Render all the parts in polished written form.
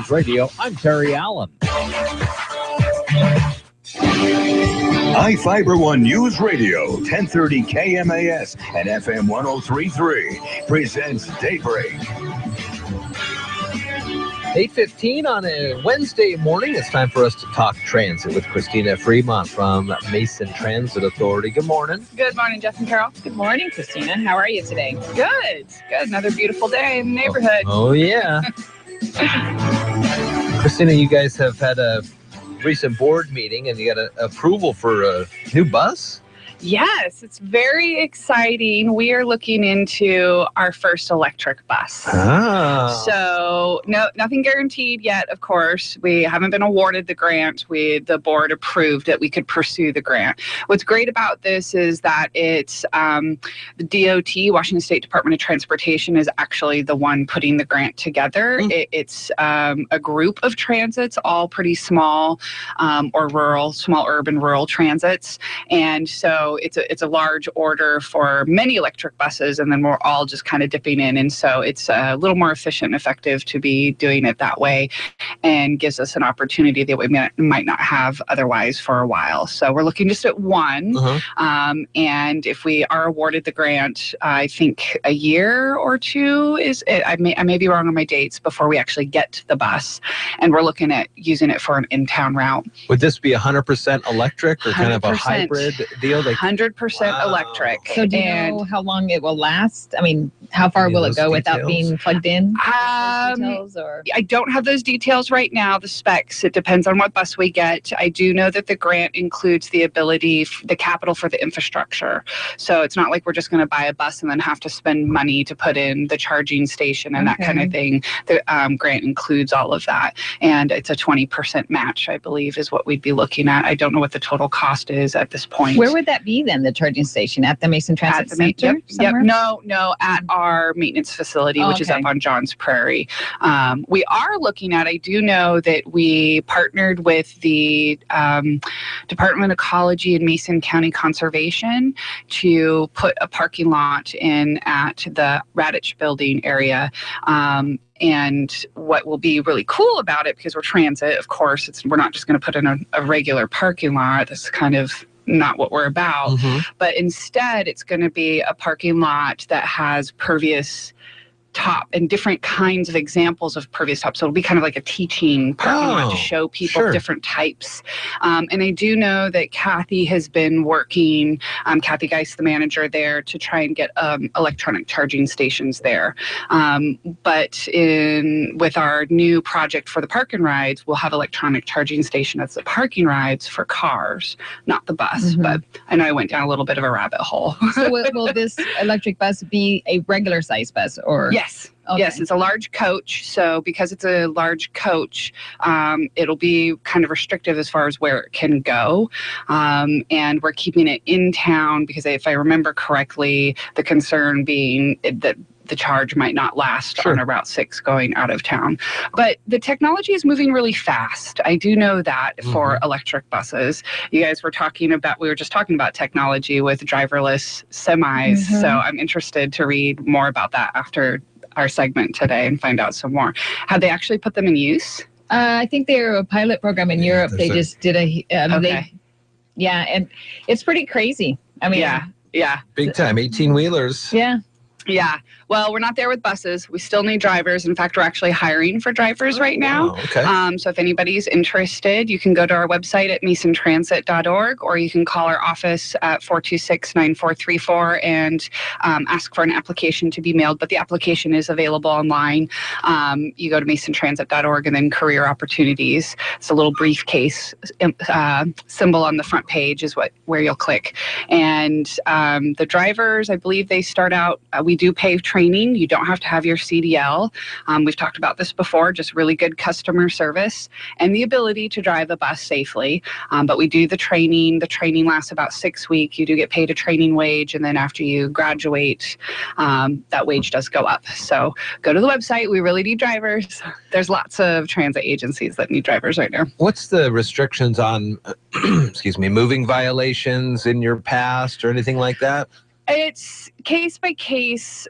News Radio, I'm Terry Allen. iFiber One News Radio, 1030 KMAS and FM 103.3 presents Daybreak. 8:15 on a Wednesday morning. It's time for us to talk transit with Christina Fremont from Mason Transit Authority. Good morning. Good morning, Jeff and Carol. Good morning, Christina. How are you today? Good. Another beautiful day in the neighborhood. Oh yeah. Christina, you guys have had a recent board meeting and you got approval for a new bus? Yes, it's very exciting. We are looking into our first electric bus. So nothing guaranteed yet, of course. We haven't been awarded the grant. The board approved that we could pursue the grant. What's great about this is that it's the DOT, Washington State Department of Transportation, is actually the one putting the grant together. It's a group of transits, all pretty small or rural, small urban rural transits. And so it's a large order for many electric buses, and then we're all just kind of dipping in. And so it's a little more efficient and effective to be doing it that way, and gives us an opportunity that we might not have otherwise for a while. So we're looking just at one. And if we are awarded the grant, I think a year or two is it. I may be wrong on my dates before we actually get to the bus, and we're looking at using it for an in-town route. Would this be 100% electric or kind of a hybrid deal? 100% electric. So do you know how long it will last? I mean, how far will it go without being plugged in? Details, or? I don't have those details right now, the specs. It depends on what bus we get. I do know that the grant includes the ability, the capital for the infrastructure. So it's not like we're just going to buy a bus and then have to spend money to put in the charging station and that kind of thing. The grant includes all of that. And it's a 20% match, I believe, is what we'd be looking at. I don't know what the total cost is at this point. Where would that be then, the charging station? At the Mason Transit Center? Yep. No, at our maintenance facility, which is up on Johns Prairie. We are looking at, I do know that we partnered with the Department of Ecology and Mason County Conservation to put a parking lot in at the Radich building area. And what will be really cool about it, because we're transit, of course, we're not just going to put in a regular parking lot. That's kind of not what we're about. But instead, it's going to be a parking lot that has pervious top and different kinds of examples of pervious top. So it'll be kind of like a teaching parking lot to show people different types. And I do know that Kathy has been working, Kathy Geist, the manager there, to try and get electronic charging stations there. But with our new project for the park and rides, we'll have electronic charging station as the parking rides for cars, not the bus. But I know I went down a little bit of a rabbit hole. So will this electric bus be a regular size bus, or? Yes. Yes, it's a large coach. So because it's a large coach, it'll be kind of restrictive as far as where it can go. And we're keeping it in town because if I remember correctly, the concern being that the charge might not last on a Route 6 going out of town. But the technology is moving really fast. I do know that for electric buses. You guys we were just talking about technology with driverless semis. So I'm interested to read more about that after our segment today and find out some more. Have they actually put them in use? I think they're a pilot program in Europe. They just did and it's pretty crazy. I mean, yeah. Big time, 18-wheelers. Yeah. Well, we're not there with buses. We still need drivers. In fact, we're actually hiring for drivers right now. So if anybody's interested, you can go to our website at masontransit.org, or you can call our office at 426-9434 and ask for an application to be mailed. But the application is available online. You go to masontransit.org and then career opportunities. It's a little briefcase symbol on the front page is where you'll click. And the drivers, I believe they start out, we do pay training. You don't have to have your CDL. We've talked about this before, just really good customer service and the ability to drive a bus safely. But we do the training. The training lasts about 6 weeks. You do get paid a training wage. And then after you graduate, that wage does go up. So go to the website. We really need drivers. There's lots of transit agencies that need drivers right now. What's the restrictions on, moving violations in your past or anything like that? It's case by case.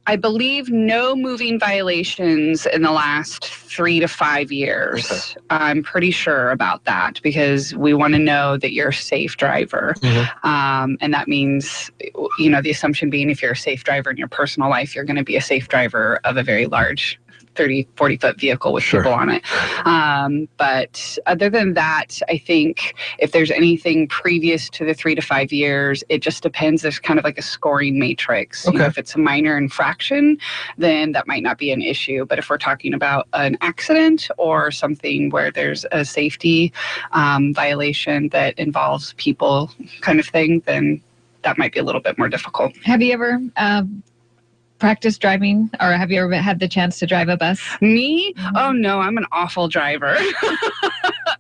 I believe no moving violations in the last 3 to 5 years. Okay. I'm pretty sure about that because we want to know that you're a safe driver. Mm-hmm. And that means, the assumption being if you're a safe driver in your personal life, you're going to be a safe driver of a very large 30, 40-foot vehicle with people on it. But other than that, I think if there's anything previous to the 3 to 5 years, it just depends. There's kind of like a scoring matrix. Okay. If it's a minor infraction, then that might not be an issue. But if we're talking about an accident or something where there's a safety violation that involves people kind of thing, then that might be a little bit more difficult. Have you ever practice driving, or have you ever had the chance to drive a bus? Me? Mm-hmm. Oh no, I'm an awful driver.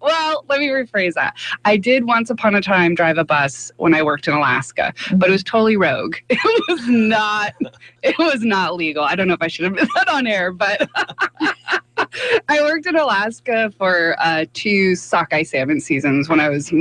Well, let me rephrase that. I did once upon a time drive a bus when I worked in Alaska, but it was totally rogue. It was not legal. I don't know if I should have been that on air, but I worked in Alaska for 2 sockeye salmon seasons when I was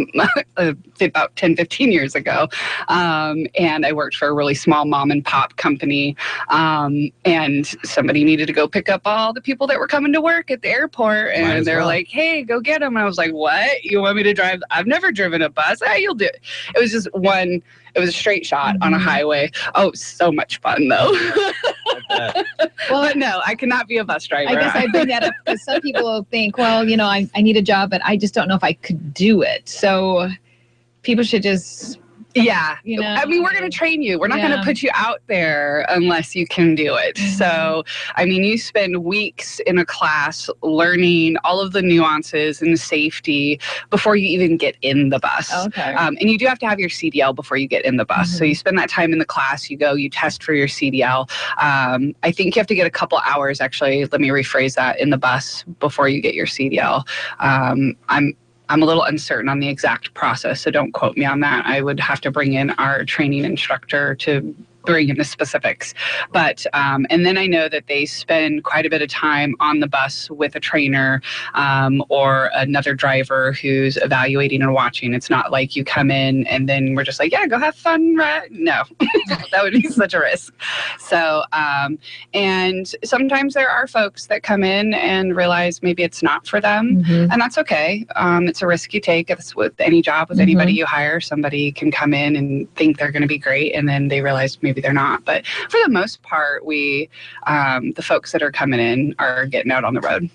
about 10, 15 years ago. And I worked for a really small mom and pop company. And somebody needed to go pick up all the people that were coming to work at the airport. And they're like, hey, go get them. And I was like, what? You want me to drive? I've never driven a bus. Hey, you'll do it. It was just one. It was a straight shot on a highway. Oh, so much fun, though. Well, no, I cannot be a bus driver. I guess I bring that up because some people will think, well, I need a job, but I just don't know if I could do it. So people should just... Yeah. I mean, we're going to train you. We're not going to put you out there unless you can do it. Mm-hmm. So, I mean, you spend weeks in a class learning all of the nuances and the safety before you even get in the bus. Okay. And you do have to have your CDL before you get in the bus. Mm-hmm. So you spend that time in the class, you test for your CDL. I think you have to get a couple hours, actually, let me rephrase that, in the bus before you get your CDL. I'm a little uncertain on the exact process, so don't quote me on that. I would have to bring in our training instructor to bring in the specifics. But, and then I know that they spend quite a bit of time on the bus with a trainer or another driver who's evaluating and watching. It's not like you come in and then we're just like, yeah, go have fun, right? No, that would be such a risk. So, and sometimes there are folks that come in and realize maybe it's not for them, and that's okay. It's a risk you take. It's with any job, with anybody you hire. Somebody can come in and think they're going to be great, and then they realize maybe they're not. But for the most part, the folks that are coming in are getting out on the road.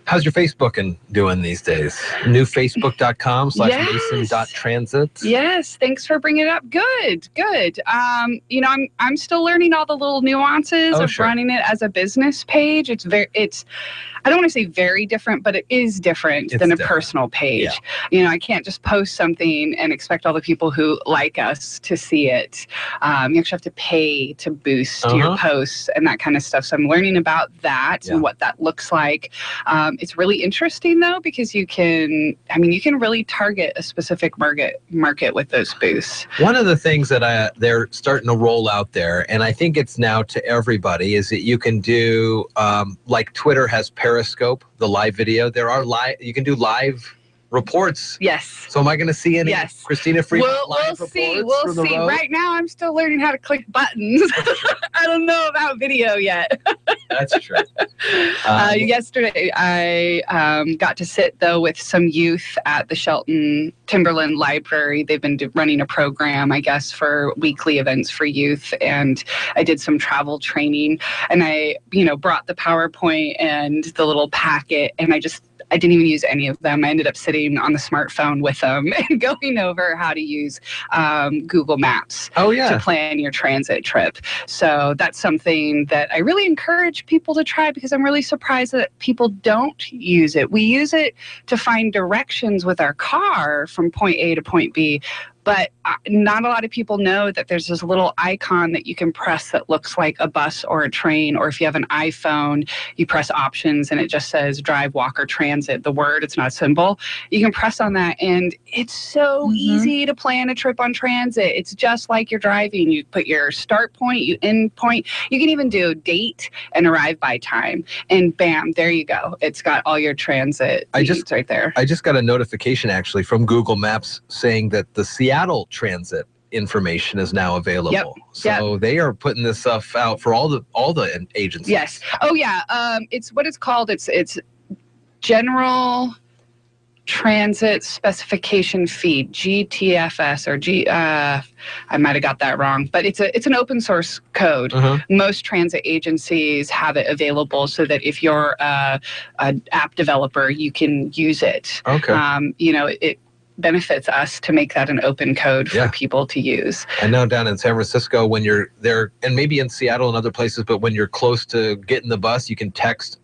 How's your Facebooking doing these days? Newfacebook.com/mason.transit. Yes, thanks for bringing it up. Good. I'm still learning all the little nuances of running it as a business page. It's I don't want to say very different, but it is different than a personal page. Yeah. I can't just post something and expect all the people who like us to see it. You actually have to pay to boost your posts and that kind of stuff. So I'm learning about that and what that looks like. It's really interesting, though, because you can really target a specific market with those boosts. One of the things that they're starting to roll out there, and I think it's now to everybody, is that you can do, like Twitter has Periscope, the live video. You can do live reports. Yes. So am I going to see any Christina Fremont live reports? We'll see. Right now, I'm still learning how to click buttons. I don't know about video yet. That's true. Yesterday, I got to sit, though, with some youth at the Shelton Timberland Library. They've been running a program, I guess, for weekly events for youth. And I did some travel training. And I, brought the PowerPoint and the little packet. And I didn't even use any of them. I ended up sitting on the smartphone with them and going over how to use Google Maps to plan your transit trip. So that's something that I really encourage people to try because I'm really surprised that people don't use it. We use it to find directions with our car from point A to point B. But not a lot of people know that there's this little icon that you can press that looks like a bus or a train. Or if you have an iPhone, you press options and it just says drive, walk, or transit. The word, it's not a symbol. You can press on that and it's so easy to plan a trip on transit. It's just like you're driving. You put your start point, you end point. You can even do date and arrive by time. And bam, there you go. It's got all your transit right there. I just got a notification actually from Google Maps saying that the Seattle transit information is now available. Yep. So they are putting this stuff out for all the agencies. Yes. Oh yeah. It's what it's called. It's General Transit Specification Feed, GTFS or I might have got that wrong, but it's an open source code. Most transit agencies have it available so that if you're an app developer, you can use it. Okay. It benefits us to make that an open code for people to use. I know down in San Francisco, when you're there, and maybe in Seattle and other places, but when you're close to getting the bus, you can text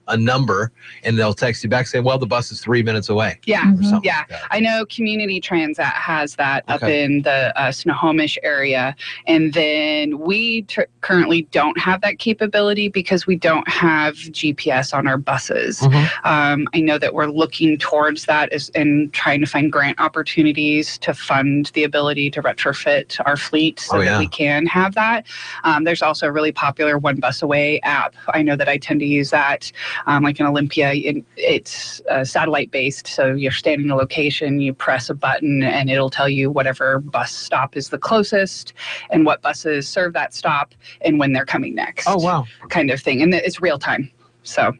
a number and they'll text you back saying, well, the bus is 3 minutes away. Yeah. Like I know Community Transit has that up in the Snohomish area. And then we currently don't have that capability because we don't have GPS on our buses. I know that we're looking towards that and trying to find grant opportunities to fund the ability to retrofit our fleet so that we can have that. There's also a really popular One Bus Away app. I know that I tend to use that. Like in Olympia, it's satellite based. So you're standing in a location, you press a button and it'll tell you whatever bus stop is the closest and what buses serve that stop and when they're coming next. Oh, wow. Kind of thing. And it's real time. So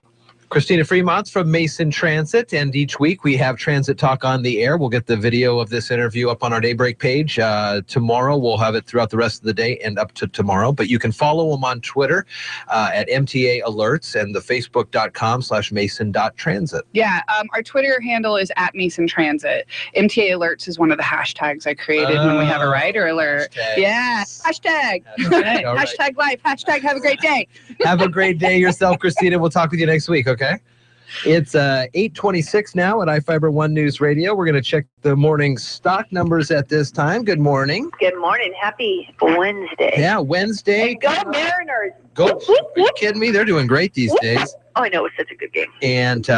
Christina Fremont from Mason Transit, and each week we have Transit Talk on the air. We'll get the video of this interview up on our Daybreak page. Tomorrow, we'll have it throughout the rest of the day and up to tomorrow. But you can follow them on Twitter at MTA Alerts and the Facebook.com/Mason.Transit. Yeah, our Twitter handle is at Mason Transit. MTA Alerts is one of the hashtags I created when we have a rider alert. Hashtags. Yeah, hashtag. Right. Hashtag life. Hashtag have a great day. Have a great day yourself, Christina. We'll talk with you next week, okay? It's 8:26 now at iFiber One News Radio. We're going to check the morning stock numbers at this time. Good morning. Good morning. Happy Wednesday. Yeah, Wednesday. And go Mariners. Go. Are you kidding me? They're doing great these days. Oh, I know. It was such a good game. And